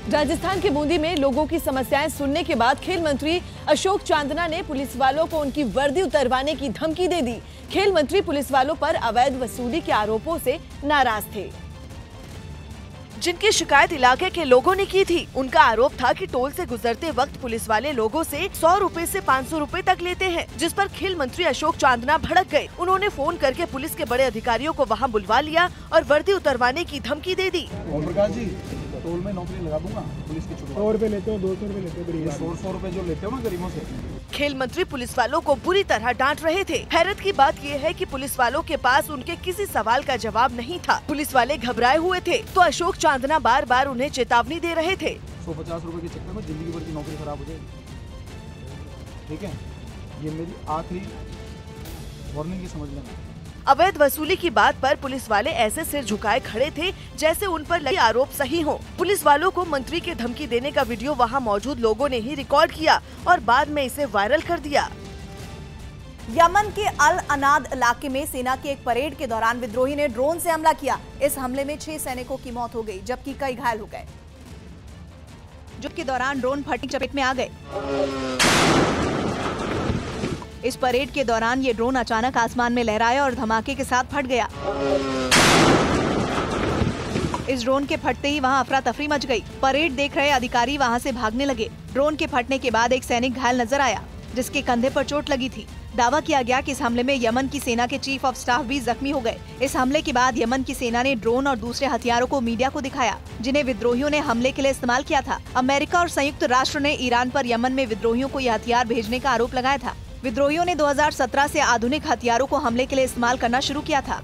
राजस्थान के बूंदी में लोगों की समस्याएं सुनने के बाद खेल मंत्री अशोक चांदना ने पुलिस वालों को उनकी वर्दी उतरवाने की धमकी दे दी। खेल मंत्री पुलिस वालों पर अवैध वसूली के आरोपों से नाराज थे, जिनकी शिकायत इलाके के लोगों ने की थी। उनका आरोप था कि टोल से गुजरते वक्त पुलिस वाले लोगों से 100 रुपए से 500 रुपए तक लेते हैं, जिस पर खेल मंत्री अशोक चांदना भड़क गए। उन्होंने फोन करके पुलिस के बड़े अधिकारियों को वहां बुलवा लिया और वर्दी उतरवाने की धमकी दे दी। ओम प्रकाश जी, टोल में नौकरी लगा दूंगा, पुलिस की 100 रुपए लेते हो, 200 रुपए लेते हो, 100 रुपए जो लेते हो ना गरीबों से। खेल मंत्री पुलिस वालों को बुरी तरह डांट रहे थे। हैरत की बात यह है कि पुलिस वालों के पास उनके किसी सवाल का जवाब नहीं था। पुलिस वाले घबराए हुए थे तो अशोक चांदना बार बार उन्हें चेतावनी दे रहे थे। 150 रुपए के चक्कर में जिंदगी भर की नौकरी खराब हो जाएगी। ठीक है, ये मेरी आखिरी वार्निंग की समझ लेना। अवैध वसूली की बात पर पुलिस वाले ऐसे सिर झुकाए खड़े थे जैसे उन पर लगे आरोप सही हो। पुलिस वालों को मंत्री के धमकी देने का वीडियो वहां मौजूद लोगों ने ही रिकॉर्ड किया और बाद में इसे वायरल कर दिया। यमन के अल अनाद इलाके में सेना की एक परेड के दौरान विद्रोही ने ड्रोन से हमला किया। इस हमले में 6 सैनिकों की मौत हो गई, जबकि कई घायल हो गए, जिसके दौरान ड्रोन फटने की चपेट में आ गए। इस परेड के दौरान ये ड्रोन अचानक आसमान में लहराया और धमाके के साथ फट गया। इस ड्रोन के फटते ही वहां अफरा तफरी मच गई। परेड देख रहे अधिकारी वहां से भागने लगे। ड्रोन के फटने के बाद एक सैनिक घायल नजर आया, जिसके कंधे पर चोट लगी थी। दावा किया गया कि इस हमले में यमन की सेना के चीफ ऑफ स्टाफ भी जख्मी हो गए। इस हमले के बाद यमन की सेना ने ड्रोन और दूसरे हथियारों को मीडिया को दिखाया, जिन्हें विद्रोहियों ने हमले के लिए इस्तेमाल किया था। अमेरिका और संयुक्त राष्ट्र ने ईरान पर यमन में विद्रोहियों को यह हथियार भेजने का आरोप लगाया था। विद्रोहियों ने 2017 से आधुनिक हथियारों को हमले के लिए इस्तेमाल करना शुरू किया था।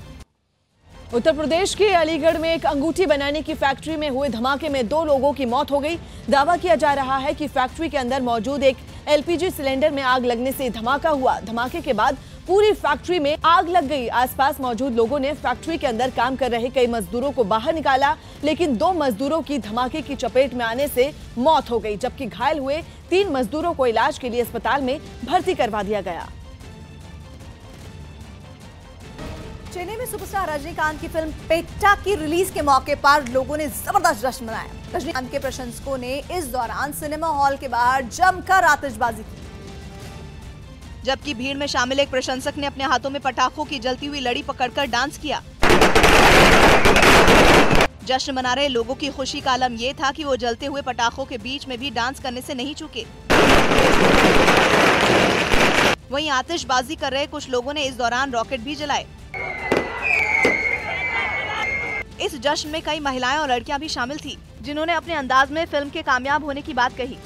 उत्तर प्रदेश के अलीगढ़ में एक अंगूठी बनाने की फैक्ट्री में हुए धमाके में 2 लोगों की मौत हो गई। दावा किया जा रहा है कि फैक्ट्री के अंदर मौजूद एक एलपीजी सिलेंडर में आग लगने से धमाका हुआ। धमाके के बाद पूरी फैक्ट्री में आग लग गई। आसपास मौजूद लोगों ने फैक्ट्री के अंदर काम कर रहे कई मजदूरों को बाहर निकाला, लेकिन 2 मजदूरों की धमाके की चपेट में आने से मौत हो गई, जबकि घायल हुए 3 मजदूरों को इलाज के लिए अस्पताल में भर्ती करवा दिया गया। चेन्नई में सुपरस्टार रजनीकांत की फिल्म पेट्टा की रिलीज के मौके पर लोगों ने जबरदस्त जश्न मनाया। रजनीकांत के प्रशंसकों ने इस दौरान सिनेमा हॉल के बाहर जमकर आतिशबाजी की, जबकि भीड़ में शामिल एक प्रशंसक ने अपने हाथों में पटाखों की जलती हुई लड़ी पकड़कर डांस किया। जश्न मना रहे लोगों की खुशी का आलम यह था कि वो जलते हुए पटाखों के बीच में भी डांस करने से नहीं चूके। वहीं आतिशबाजी कर रहे कुछ लोगों ने इस दौरान रॉकेट भी जलाए। इस जश्न में कई महिलाएं और लड़कियां भी शामिल थी, जिन्होंने अपने अंदाज में फिल्म के कामयाब होने की बात कही।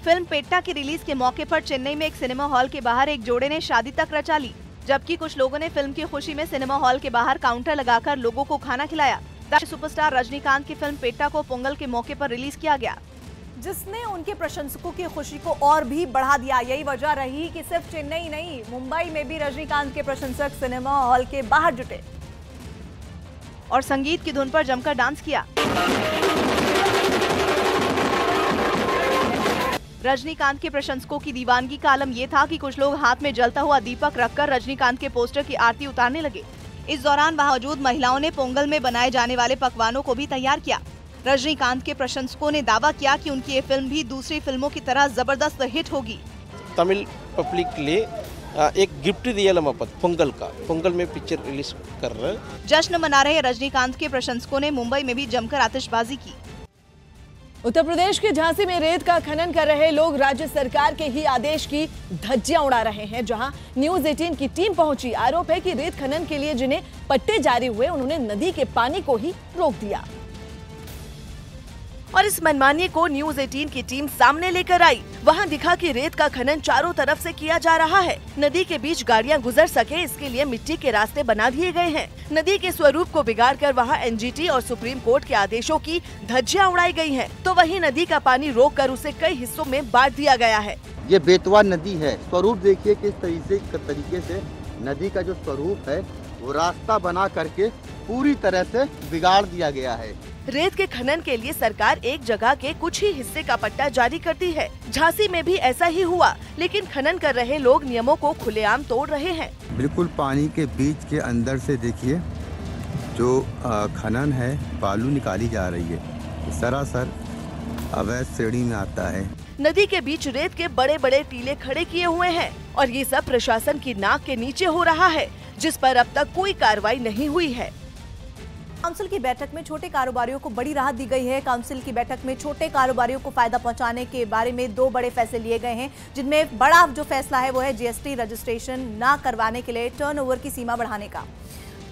फिल्म पेट्टा की रिलीज के मौके पर चेन्नई में एक सिनेमा हॉल के बाहर एक जोड़े ने शादी तक रचा ली, जबकि कुछ लोगों ने फिल्म की खुशी में सिनेमा हॉल के बाहर काउंटर लगाकर लोगों को खाना खिलाया। सुपरस्टार रजनीकांत की फिल्म पेट्टा को पोंगल के मौके पर रिलीज किया गया, जिसने उनके प्रशंसकों की खुशी को और भी बढ़ा दिया। यही वजह रही कि सिर्फ चेन्नई नहीं, मुंबई में भी रजनीकांत के प्रशंसक सिनेमा हॉल के बाहर जुटे और संगीत की धुन पर जमकर डांस किया। रजनीकांत के प्रशंसकों की दीवानगी का आलम यह था कि कुछ लोग हाथ में जलता हुआ दीपक रखकर रजनीकांत के पोस्टर की आरती उतारने लगे। इस दौरान वहां मौजूद महिलाओं ने पोंगल में बनाए जाने वाले पकवानों को भी तैयार किया। रजनीकांत के प्रशंसकों ने दावा किया कि उनकी ये फिल्म भी दूसरी फिल्मों की तरह जबरदस्त हिट होगी। तमिल पब्लिक के लिए एक गिफ्ट दिया पोंगल का, पोंगल में पिक्चर रिलीज कर रहे हैं। जश्न मना रहे रजनीकांत के प्रशंसकों ने मुंबई में भी जमकर आतिशबाजी की। उत्तर प्रदेश के झांसी में रेत का खनन कर रहे लोग राज्य सरकार के ही आदेश की धज्जियां उड़ा रहे हैं, जहां न्यूज 18 की टीम पहुंची। आरोप है कि रेत खनन के लिए जिन्हें पट्टे जारी हुए, उन्होंने नदी के पानी को ही रोक दिया और इस मनमानी को न्यूज 18 की टीम सामने लेकर आई। वहां दिखा कि रेत का खनन चारों तरफ से किया जा रहा है। नदी के बीच गाड़ियां गुजर सके, इसके लिए मिट्टी के रास्ते बना दिए गए हैं। नदी के स्वरूप को बिगाड़कर वहां एनजीटी और सुप्रीम कोर्ट के आदेशों की धज्जियां उड़ाई गई हैं। तो वहीं नदी का पानी रोककर उसे कई हिस्सों में बांट दिया गया है। ये बेतवा नदी है। स्वरूप देखिए किस तरीके से नदी का जो स्वरूप है वो रास्ता बना करके पूरी तरह से बिगाड़ दिया गया है। रेत के खनन के लिए सरकार एक जगह के कुछ ही हिस्से का पट्टा जारी करती है। झांसी में भी ऐसा ही हुआ, लेकिन खनन कर रहे लोग नियमों को खुलेआम तोड़ रहे हैं। बिल्कुल पानी के बीच के अंदर से देखिए जो खनन है, बालू निकाली जा रही है, सरासर अवैध श्रेणी में आता है। नदी के बीच रेत के बड़े बड़े टीले खड़े किए हुए हैं और ये सब प्रशासन की नाक के नीचे हो रहा है, जिस पर अब तक कोई कार्रवाई नहीं हुई है। काउंसिल की बैठक में छोटे कारोबारियों को बड़ी राहत दी गई है। काउंसिल की बैठक में छोटे कारोबारियों को फायदा पहुंचाने के बारे में 2 बड़े फैसले लिए गए हैं, जिनमें बड़ा जो फैसला है वो है जीएसटी रजिस्ट्रेशन न करवाने के लिए टर्नओवर की सीमा बढ़ाने का।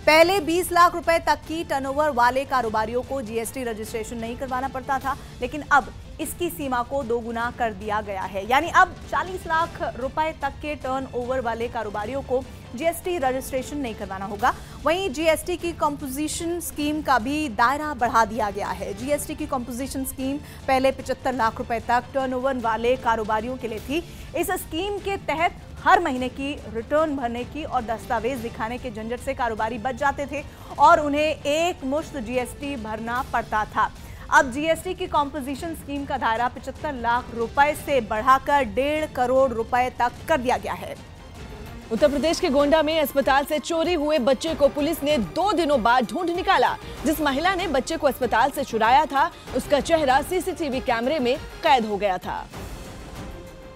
पहले 20 लाख रुपए तक की टर्नओवर वाले कारोबारियों को जीएसटी रजिस्ट्रेशन नहीं करवाना पड़ता था, लेकिन अब इसकी सीमा को 2 गुना कर दिया गया है। यानी अब 40 लाख रुपए तक के टर्नओवर वाले कारोबारियों को जीएसटी रजिस्ट्रेशन नहीं करवाना होगा। वहीं जीएसटी की कंपोजिशन स्कीम का भी दायरा बढ़ा दिया गया है। जीएसटी की कंपोजिशन स्कीम पहले 75 लाख रुपए तक टर्नओवर वाले कारोबारियों के लिए थी। इस स्कीम के तहत हर महीने की रिटर्न भरने की और दस्तावेज दिखाने के झंझट से कारोबारी बच जाते थे और उन्हें एक मुश्त जीएसटी भरना पड़ता था। अब जीएसटी की कॉम्पोजिशन स्कीम का दायरा 75 लाख रुपए से बढ़ाकर 1.5 करोड़ रुपए तक कर दिया गया है। उत्तर प्रदेश के गोंडा में अस्पताल से चोरी हुए बच्चे को पुलिस ने 2 दिनों बाद ढूंढ निकाला। जिस महिला ने बच्चे को अस्पताल से चुराया था, उसका चेहरा सीसीटीवी कैमरे में कैद हो गया था,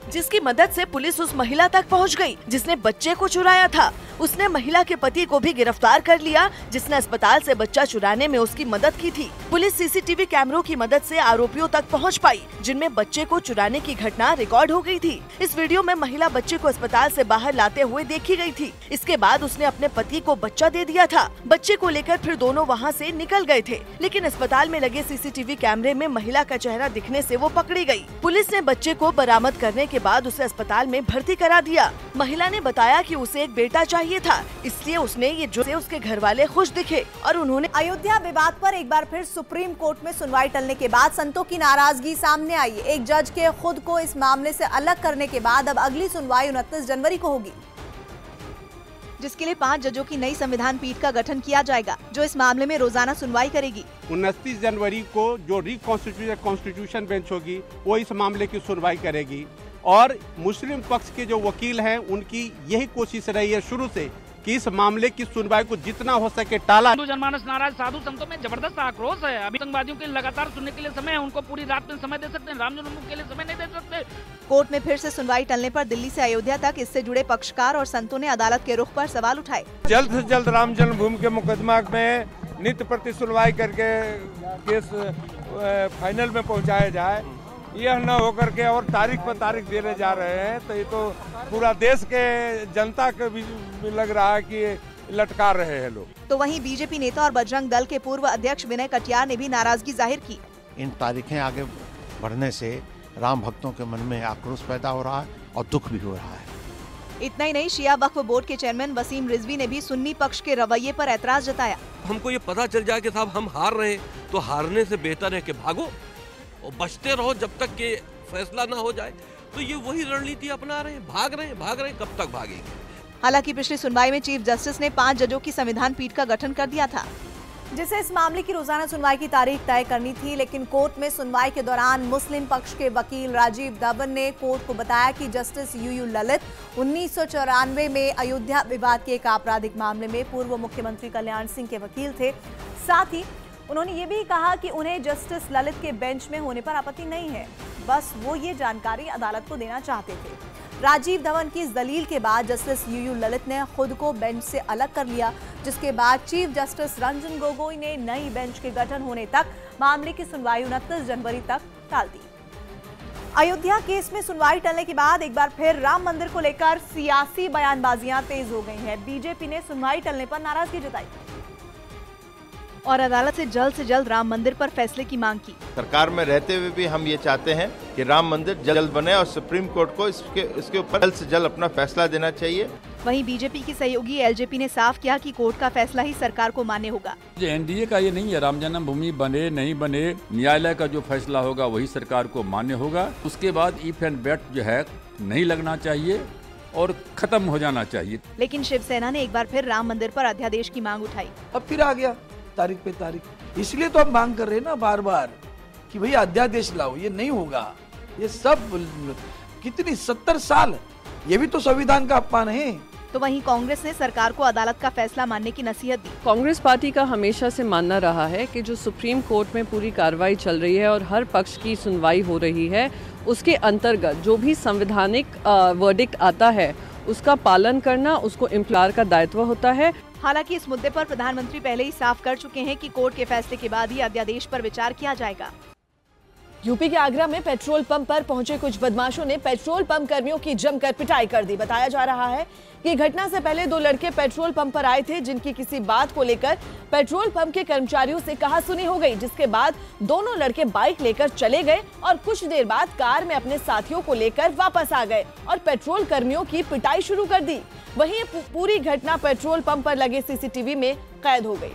जिसकी मदद से पुलिस उस महिला तक पहुंच गई जिसने बच्चे को चुराया था। उसने महिला के पति को भी गिरफ्तार कर लिया, जिसने अस्पताल से बच्चा चुराने में उसकी मदद की थी। पुलिस सीसीटीवी कैमरों की मदद से आरोपियों तक पहुंच पाई, जिनमें बच्चे को चुराने की घटना रिकॉर्ड हो गई थी। इस वीडियो में महिला बच्चे को अस्पताल से बाहर लाते हुए देखी गई थी। इसके बाद उसने अपने पति को बच्चा दे दिया था। बच्चे को लेकर फिर दोनों वहाँ से निकल गए थे, लेकिन अस्पताल में लगे सीसीटीवी कैमरे में महिला का चेहरा दिखने से वो पकड़ी गई। पुलिस ने बच्चे को बरामद करने के बाद उसे अस्पताल में भर्ती करा दिया। महिला ने बताया कि उसे एक बेटा चाहिए था, इसलिए उसने ये जो से उसके घर वाले खुश दिखे और उन्होंने। अयोध्या विवाद पर एक बार फिर सुप्रीम कोर्ट में सुनवाई टलने के बाद संतों की नाराजगी सामने आई। एक जज के खुद को इस मामले से अलग करने के बाद अब अगली सुनवाई 29 जनवरी को होगी, जिसके लिए 5 जजों की नई संविधान पीठ का गठन किया जाएगा, जो इस मामले में रोजाना सुनवाई करेगी। 29 जनवरी को जो कॉन्स्टिट्यूशन बेंच होगी वो इस मामले की सुनवाई करेगी और मुस्लिम पक्ष के जो वकील हैं उनकी यही कोशिश रही है शुरू से कि इस मामले की सुनवाई को जितना हो सके टाला। हिंदू जनमानस नाराज, साधु संतों में जबरदस्त आक्रोश है। अभी आतंकवादियों के लगातार सुनने के लिए समय है, उनको पूरी रात में समय दे सकते हैं, राम जन्मभूमि के लिए समय नहीं दे सकते। कोर्ट में फिर से सुनवाई टलने पर दिल्ली से अयोध्या तक इससे जुड़े पक्षकार और संतों ने अदालत के रुख पर सवाल उठाए। जल्द से जल्द राम जन्मभूमि के मुकदमा में नित्य प्रति सुनवाई करके केस फाइनल में पहुँचाया जाए, यह न होकर के और तारीख पर तारीख देने जा रहे हैं, तो ये तो पूरा देश के जनता को भी लग रहा है कि लटका रहे हैं लोग। तो वहीं बीजेपी नेता और बजरंग दल के पूर्व अध्यक्ष विनय कटियार ने भी नाराजगी जाहिर की। इन तारीखें आगे बढ़ने से राम भक्तों के मन में आक्रोश पैदा हो रहा है और दुख भी हो रहा है। इतना ही नहीं, शिया वक्फ बोर्ड के चेयरमैन वसीम रिजवी ने भी सुन्नी पक्ष के रवैये पर ऐतराज जताया। हमको ये पता चल जाए कि साहब हम हार रहे हैं तो हारने से बेहतर है कि भागो और बचते रहो जब तक के फैसला ना हो जाए। तो ये वही रणनीति अपना रहे हैं, भाग रहे हैं, कब तक भागेंगे। हालांकि पिछली सुनवाई में चीफ जस्टिस ने 5 जजों की संविधान पीठ का गठन कर दिया था, जिसे इस मामले की रोजाना सुनवाई की तारीख तय करनी थी। लेकिन कोर्ट में सुनवाई के दौरान मुस्लिम पक्ष के वकील राजीव धवन ने कोर्ट को बताया कि जस्टिस यूयू ललित 1994 में अयोध्या विवाद के एक आपराधिक मामले में पूर्व मुख्यमंत्री कल्याण सिंह के वकील थे। साथ ही उन्होंने ये भी कहा कि उन्हें जस्टिस ललित के बेंच में होने पर आपत्ति नहीं है, बस वो ये जानकारी अदालत को देना चाहते थे। राजीव धवन की इस दलील के बाद जस्टिस यूयू ललित ने खुद को बेंच से अलग कर लिया, जिसके बाद चीफ जस्टिस रंजन गोगोई ने नई बेंच के गठन होने तक मामले की सुनवाई 29 जनवरी तक टाल दी। अयोध्या केस में सुनवाई टलने के बाद एक बार फिर राम मंदिर को लेकर सियासी बयानबाजियां तेज हो गई हैं। बीजेपी ने सुनवाई टलने पर नाराजगी जताई और अदालत से जल्द राम मंदिर पर फैसले की मांग की। सरकार में रहते हुए भी हम ये चाहते हैं कि राम मंदिर जल्द बने और सुप्रीम कोर्ट को इसके ऊपर जल्द से जल्द अपना फैसला देना चाहिए। वहीं बीजेपी की सहयोगी एलजेपी ने साफ किया कि कोर्ट का फैसला ही सरकार को मान्य होगा। एनडीए का ये नहीं है, राम जन्मभूमि बने नहीं बने, न्यायालय का जो फैसला होगा वही सरकार को मान्य होगा। उसके बाद इफ एंड बट जो है नहीं लगना चाहिए और खत्म हो जाना चाहिए। लेकिन शिवसेना ने एक बार फिर राम मंदिर पर अध्यादेश की मांग उठाई। अब फिर आ गया तारीख पे तारीख, इसलिए तो हम मांग कर रहे हैं ना बार बार कि भैया अध्यादेश लाओ। ये नहीं होगा, ये सब कितनी 70 साल, ये भी तो संविधान का अपमान है तो वहीं कांग्रेस ने सरकार को अदालत का फैसला मानने की नसीहत दी। कांग्रेस पार्टी का हमेशा से मानना रहा है कि जो सुप्रीम कोर्ट में पूरी कार्रवाई चल रही है और हर पक्ष की सुनवाई हो रही है, उसके अंतर्गत जो भी संवैधानिक वर्डिक्ट आता है उसका पालन करना उसको इम्प्लायर का दायित्व होता है। हालांकि इस मुद्दे पर प्रधानमंत्री पहले ही साफ कर चुके हैं कि कोर्ट के फैसले के बाद ही अध्यादेश पर विचार किया जाएगा। यूपी के आगरा में पेट्रोल पंप पर पहुंचे कुछ बदमाशों ने पेट्रोल पंप कर्मियों की जमकर पिटाई कर दी। बताया जा रहा है कि घटना से पहले 2 लड़के पेट्रोल पंप पर आए थे, जिनकी किसी बात को लेकर पेट्रोल पंप के कर्मचारियों से कहासुनी हो गई, जिसके बाद दोनों लड़के बाइक लेकर चले गए और कुछ देर बाद कार में अपने साथियों को लेकर वापस आ गए और पेट्रोल कर्मियों की पिटाई शुरू कर दी। वहीं पूरी घटना पेट्रोल पंप पर लगे सीसीटीवी में कैद हो गई।